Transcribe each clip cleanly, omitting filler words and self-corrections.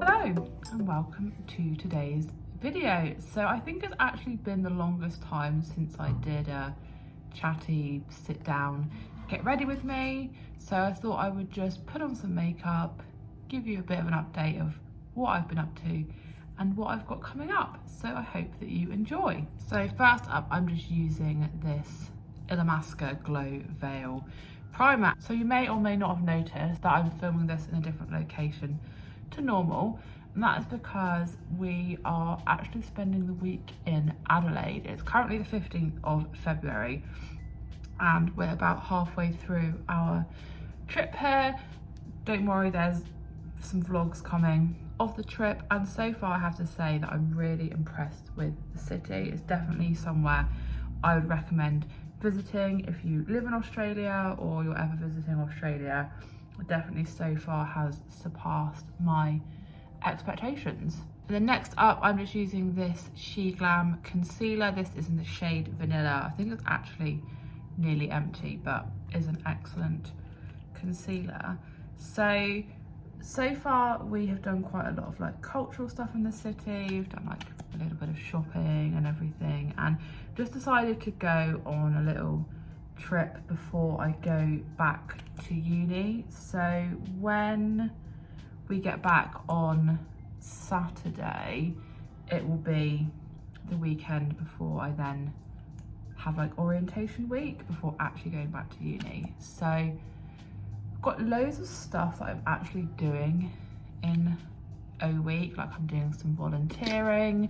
Hello and welcome to today's video. So I think it's actually been the longest time since I did a chatty sit down, get ready with me. So I thought I would just put on some makeup, give you a bit of an update of what I've been up to and what I've got coming up. So I hope that you enjoy. So first up, I'm just using this Illamasqua Glow Veil primer. So you may or may not have noticed that I'm filming this in a different location to normal, and that is because we are actually spending the week in Adelaide. It's currently the 15th of February and we're about halfway through our trip here. Don't worry, there's some vlogs coming of the trip, and so far I have to say that I'm really impressed with the city. It's definitely somewhere I would recommend visiting if you live in Australia or you're ever visiting Australia. It definitely so far has surpassed my expectations. And then next up, I'm just using this She Glam concealer. This is in the shade Vanilla. I think it's actually nearly empty, but is an excellent concealer. So far we have done quite a lot of like cultural stuff in the city. We've done like a little bit of shopping and everything, and just decided to go on a little trip before I go back to uni. So when we get back on Saturday, it will be the weekend before I then have like orientation week before actually going back to uni. So I've got loads of stuff that I'm actually doing in a week. Like I'm doing some volunteering,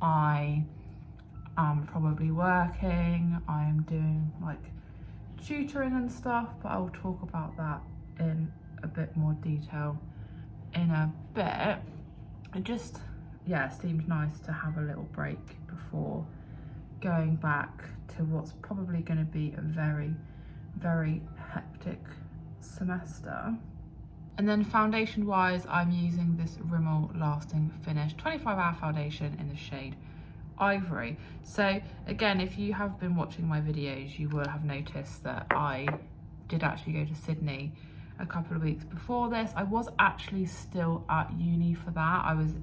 I am probably working, I'm doing like tutoring and stuff, but I'll talk about that in a bit more detail in a bit. It just, yeah, seemed nice to have a little break before going back to what's probably going to be a very, very hectic semester. And then foundation wise, I'm using this Rimmel Lasting Finish 25-hour foundation in the shade Ivory. So again, if you have been watching my videos, you will have noticed that I did actually go to Sydney a couple of weeks before this. I was actually still at uni for that. I was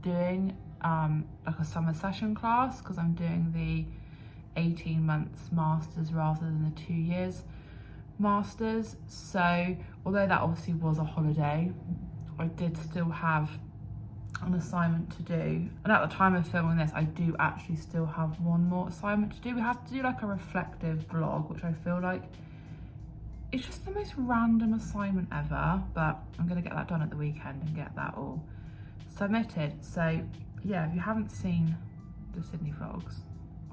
doing like a summer session class because I'm doing the 18 months masters rather than the 2 years masters. So although that obviously was a holiday, I did still have an assignment to do, and at the time of filming this I do actually still have one more assignment to do. We have to do like a reflective vlog, which I feel like it's just the most random assignment ever, but I'm gonna get that done at the weekend and get that all submitted. So yeah, if you haven't seen the Sydney vlogs,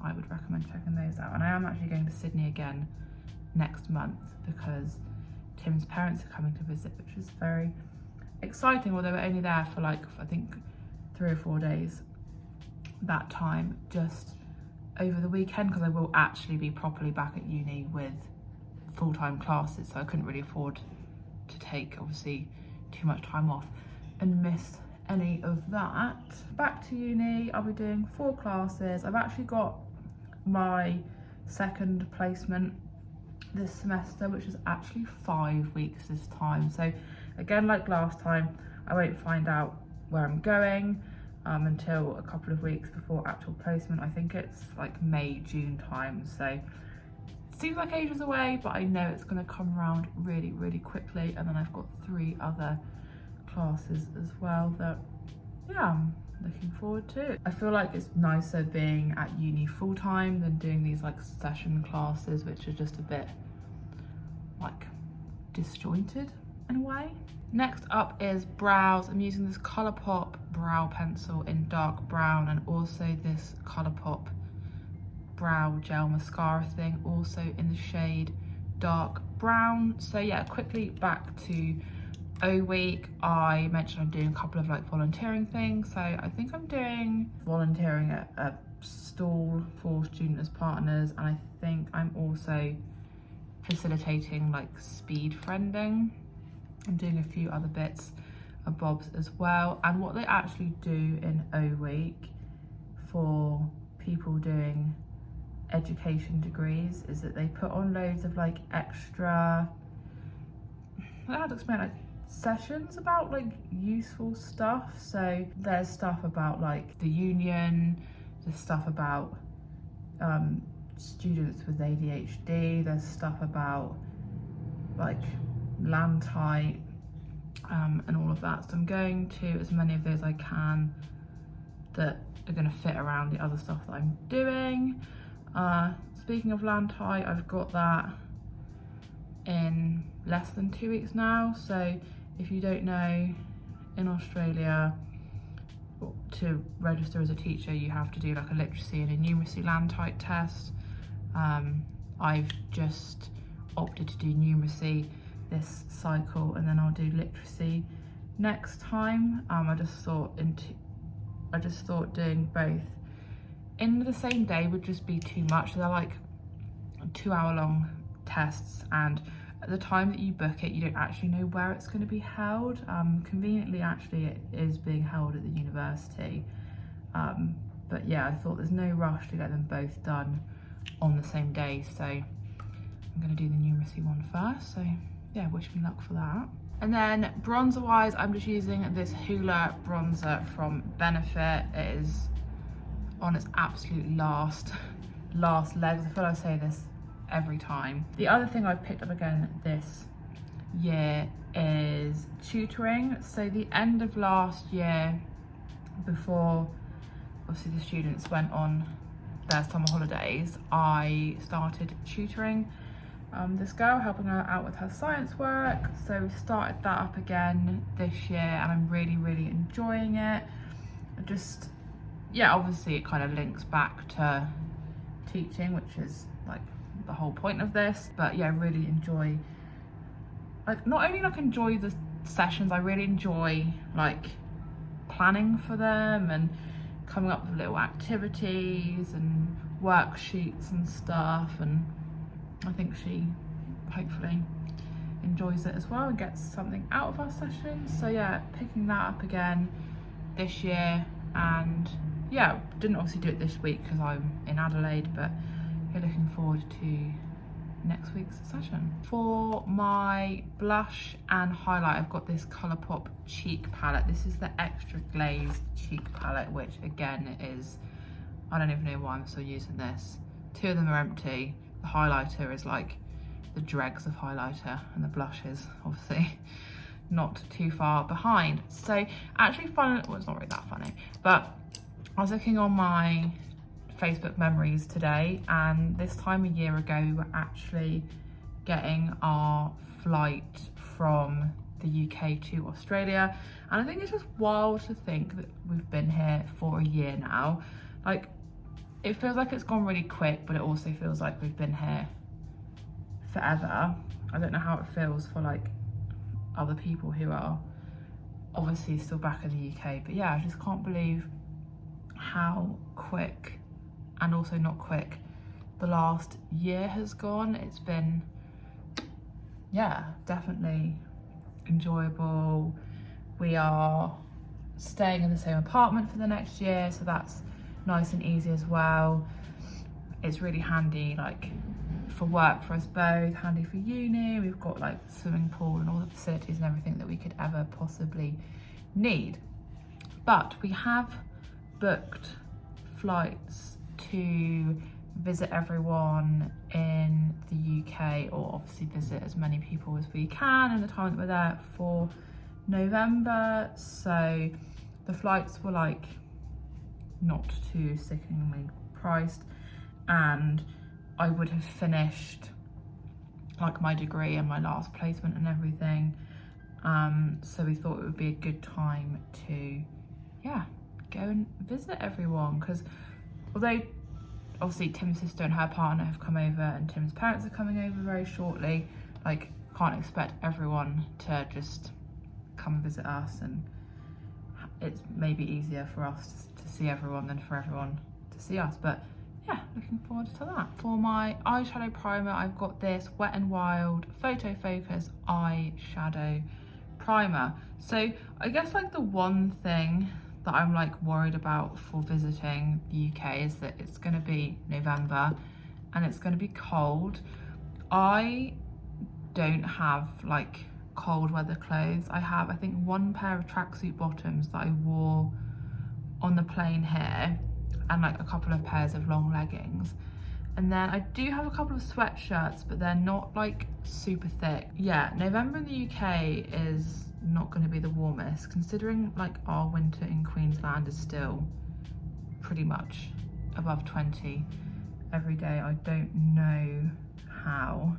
I would recommend checking those out. And I am actually going to Sydney again next month because Tim's parents are coming to visit, which is very exciting, although we're only there for like I think 3 or 4 days that time, just over the weekend, because I will actually be properly back at uni with full-time classes, so I couldn't really afford to take obviously too much time off and miss any of that. Back to uni, I'll be doing 4 classes. I've actually got my second placement this semester, which is actually 5 weeks this time. So again, like last time, I won't find out where I'm going until a couple of weeks before actual placement. I think it's like May, June time. So it seems like ages away, but I know it's going to come around really, really quickly. And then I've got 3 other classes as well that, yeah, I'm looking forward to. I feel like it's nicer being at uni full time than doing these like session classes, which are just a bit like disjointed in a way. Next up is brows. I'm using this Colourpop brow pencil in dark brown, and also this Colourpop brow gel mascara thing also in the shade dark brown. So yeah, quickly back to O week. I mentioned I'm doing a couple of like volunteering things. So I think I'm doing volunteering at a stall for student as partners, and I think I'm also facilitating like speed friending. I'm doing a few other bits and bobs as well. And what they actually do in O week for people doing education degrees is that they put on loads of like extra, I don't know how to explain, like sessions about like useful stuff. So there's stuff about like the union, there's stuff about students with ADHD, there's stuff about like land type and all of that. So I'm going to as many of those I can that are going to fit around the other stuff that I'm doing. Speaking of land type, I've got that in less than 2 weeks now. So if you don't know, in Australia, to register as a teacher, you have to do like a literacy and a numeracy land type test. I've just opted to do numeracy this cycle, and then I'll do literacy next time. I just thought doing both in the same day would just be too much. They're like 2 hour long tests, and at the time that you book it, you don't actually know where it's going to be held. Conveniently, actually, it is being held at the university. But yeah, I thought there's no rush to get them both done on the same day. So I'm going to do the numeracy one first. So yeah, wish me luck for that. And then bronzer wise, I'm just using this Hoola bronzer from Benefit. It is on its absolute last legs. I feel like I say this every time. The other thing I've picked up again this year is tutoring. So the end of last year, before obviously the students went on their summer holidays, I started tutoring this girl, helping her out with her science work. So we've started that up again this year, and I'm really enjoying it. Yeah, obviously it kind of links back to teaching, which is like the whole point of this. But yeah, I really enjoy, like, not only like enjoy the sessions, I really enjoy like planning for them and coming up with little activities and worksheets and stuff, and I think she hopefully enjoys it as well and gets something out of our sessions. So yeah, picking that up again this year. And yeah, didn't obviously do it this week because I'm in Adelaide, but yeah, looking forward to next week's session. For my blush and highlight, I've got this Colourpop cheek palette. This is the extra glazed cheek palette, which again is, I don't even know why I'm still using this. 2 of them are empty. The highlighter is like the dregs of highlighter, and the blush is obviously not too far behind. So actually fun, well, it's not really that funny, but I was looking on my Facebook memories today, and this time a year ago we were actually getting our flight from the UK to Australia, and I think it's just wild to think that we've been here for a year now. Like, it feels like it's gone really quick, but it also feels like we've been here forever. I don't know how it feels for like other people who are obviously still back in the UK, but yeah, I just can't believe how quick and also not quick the last year has gone. It's been, yeah, definitely enjoyable. We are staying in the same apartment for the next year, so that's nice and easy as well. It's really handy like for work for us both, handy for uni. We've got like swimming pool and all the facilities and everything that we could ever possibly need. But we have booked flights to visit everyone in the UK, or obviously visit as many people as we can in the time that we're there for November. So the flights were like not too sickeningly priced, and I would have finished like my degree and my last placement and everything. So we thought it would be a good time to, yeah, go and visit everyone, because although obviously Tim's sister and her partner have come over and Tim's parents are coming over very shortly, like, can't expect everyone to just come and visit us, and it's maybe easier for us to see everyone than for everyone to see us. But yeah, looking forward to that. For my eyeshadow primer, I've got this Wet n Wild Photo Focus eyeshadow primer. So I guess like the one thing that I'm like worried about for visiting the UK is that it's going to be November and it's going to be cold. I don't have like cold weather clothes. I have, I think, one pair of tracksuit bottoms that I wore on the plane here, and like a couple of pairs of long leggings. And then I do have a couple of sweatshirts, but they're not like super thick. Yeah, November in the UK is not going to be the warmest, considering like our winter in Queensland is still pretty much above 20 every day. I don't know how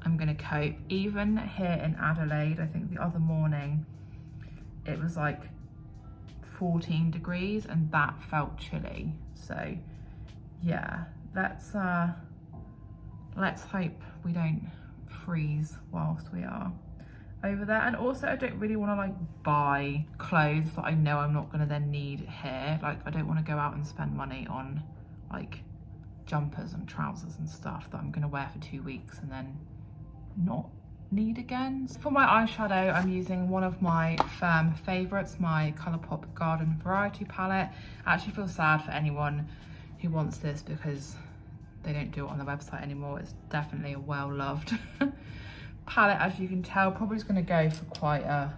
I'm going to cope. Even here in Adelaide, I think the other morning it was like 14 degrees and that felt chilly. So yeah, let's hope we don't freeze whilst we are over there. And also, I don't really want to like buy clothes that I know I'm not going to then need here. Like, I don't want to go out and spend money on like jumpers and trousers and stuff that I'm going to wear for 2 weeks and then not need again. So for my eyeshadow, I'm using one of my firm favourites, my Colourpop Garden Variety palette. I actually feel sad for anyone who wants this because they don't do it on the website anymore. It's definitely a well-loved palette, as you can tell. Probably just going to go for quite a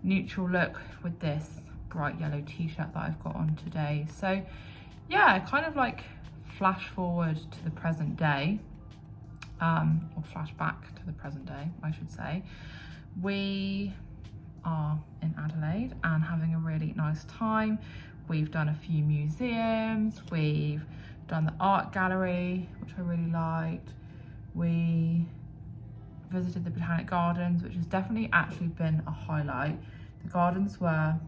neutral look with this bright yellow t-shirt that I've got on today. So yeah, kind of like flash forward to the present day, or flash back to the present day, I should say. We are in Adelaide and having a really nice time. We've done a few museums, we've done the art gallery, which I really liked. We visited the Botanic Gardens, which has definitely actually been a highlight. The gardens were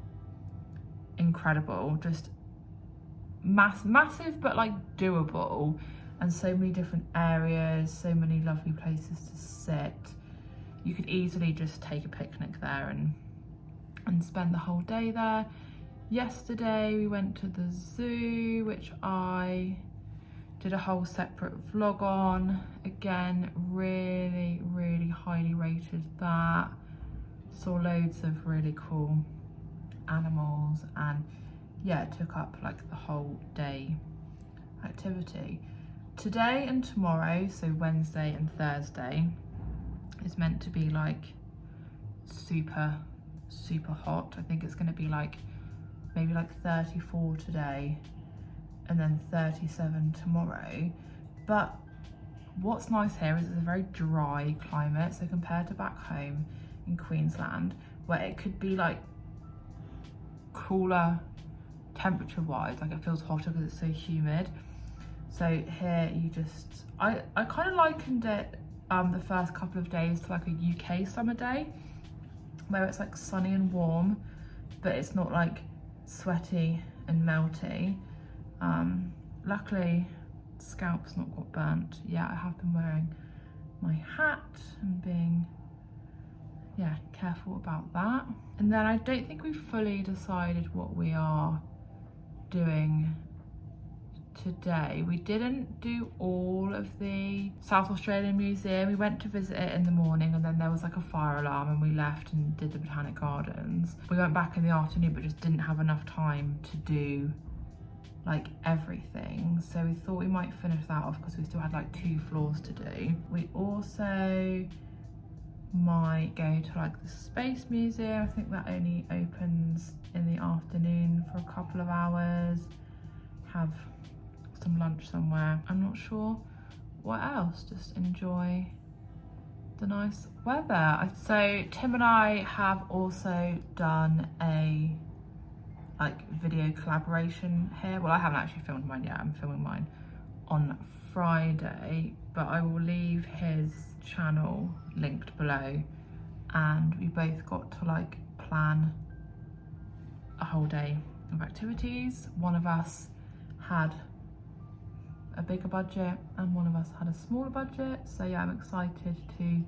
incredible, just massive but like doable, and so many different areas, so many lovely places to sit. You could easily just take a picnic there and spend the whole day there. Yesterday we went to the zoo, which I did a whole separate vlog on. Again, really highly rated that. Saw loads of really cool animals, and yeah, it took up like the whole day activity. Today and tomorrow, so Wednesday and Thursday, is meant to be like super hot. I think it's going to be like maybe like 34 today and then 37 tomorrow. But what's nice here is it's a very dry climate, so compared to back home in Queensland, where it could be like cooler temperature wise, like it feels hotter because it's so humid. So here you just, I kind of likened it the first couple of days to like a UK summer day, where it's like sunny and warm, but it's not like sweaty and melty. Luckily, scalp's not got burnt. Yeah, I have been wearing my hat and being, yeah, careful about that. And then I don't think we've fully decided what we are doing today. We didn't do all of the South Australian Museum. We went to visit it in the morning, and then there was like a fire alarm and we left and did the Botanic Gardens. We went back in the afternoon but just didn't have enough time to do like everything, so we thought we might finish that off because we still had like 2 floors to do. We also might go to like the Space Museum. I think that only opens in the afternoon for a couple of hours. Have some lunch somewhere. I'm not sure what else, just enjoy the nice weather. So Tim and I have also done a like video collaboration here. Well, I haven't actually filmed mine yet. I'm filming mine on Friday, but I will leave his channel linked below. And we both got to like plan a whole day of activities. One of us had a bigger budget and one of us had a smaller budget. So yeah, I'm excited to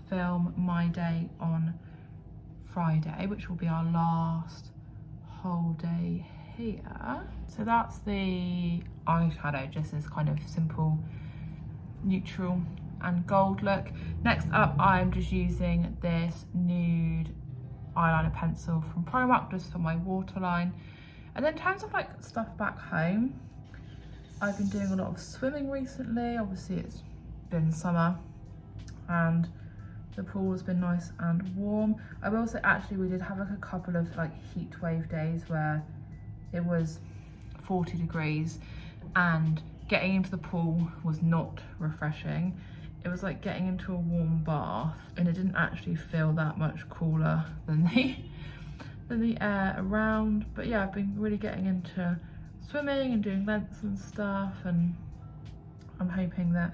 film my day on Friday, which will be our last whole day here. So that's the eyeshadow, just this kind of simple neutral and gold look. Next up, I'm just using this nude eyeliner pencil from Primark just for my waterline. And then in terms of like stuff back home, I've been doing a lot of swimming recently. Obviously it's been summer and The pool has been nice and warm. I will say, actually, we did have like a couple of like heat wave days where it was 40 degrees and getting into the pool was not refreshing. It was like getting into a warm bath, and it didn't actually feel that much cooler than the air around. But yeah, I've been really getting into swimming and doing lengths and stuff, and I'm hoping that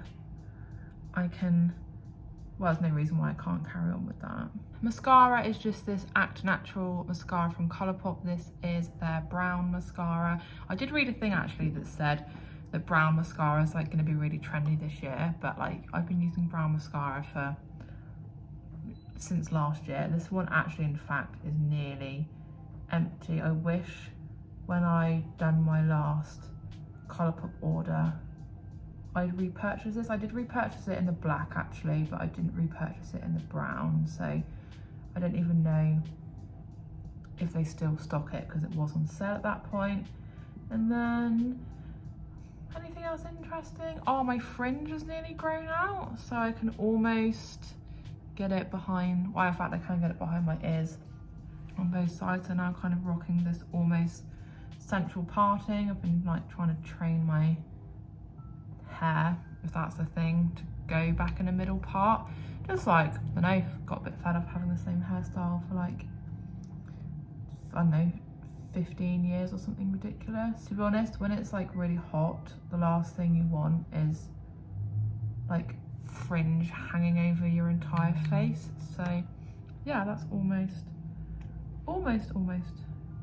I can, well, there's no reason why I can't carry on with that. Mascara is just this Act Natural mascara from Colourpop. This is their brown mascara. I did read a thing actually that said that brown mascara is like going to be really trendy this year, but like I've been using brown mascara since last year. This one actually, in fact, is nearly empty. I wish when I done my last Colourpop order I'd repurchase this. I did repurchase it in the black actually, but I didn't repurchase it in the brown, so I don't even know if they still stock it because it was on sale at that point. And then anything else interesting? Oh, my fringe is nearly grown out, so I can almost get it behind, well, in fact I can get it behind my ears on both sides. So now kind of rocking this almost central parting. I've been like trying to train my hair, if that's the thing, to go back in the middle part. Just like, I don't know, got a bit fed up having the same hairstyle for like, I don't know, 15 years or something ridiculous. To be honest, when it's like really hot, the last thing you want is like fringe hanging over your entire face. So yeah, that's almost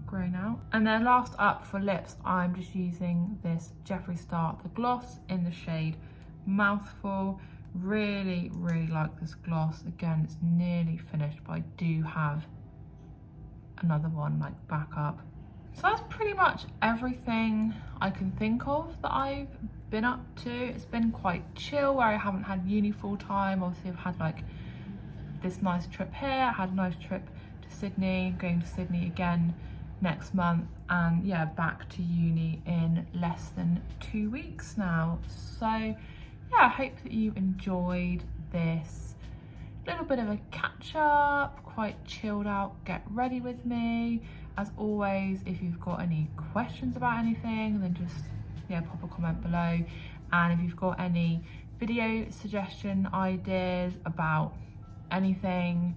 grown out. And then last up for lips, I'm just using this Jeffree Star the gloss in the shade Mouthful. Really like this gloss. Again, it's nearly finished, but I do have another one like back up. So that's pretty much everything I can think of that I've been up to. It's been quite chill where I haven't had uni full time. Obviously I've had like this nice trip here. I had a nice trip to Sydney, going to Sydney again next month, and yeah, back to uni in less than 2 weeks now. So yeah, I hope that you enjoyed this little bit of a catch up, quite chilled out, get ready with me. As always, if you've got any questions about anything, then just yeah, pop a comment below. And if you've got any video suggestion ideas about anything,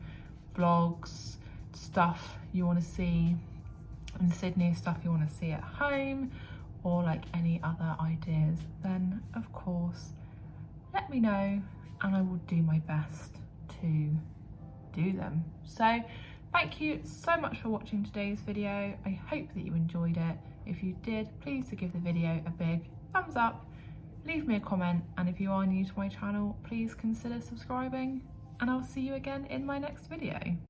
vlogs, stuff you want to see in Sydney, stuff you want to see at home, or like any other ideas, then of course let me know and I will do my best to do them. So thank you so much for watching today's video. I hope that you enjoyed it. If you did, please do give the video a big thumbs up, leave me a comment, and if you are new to my channel, please consider subscribing, and I'll see you again in my next video.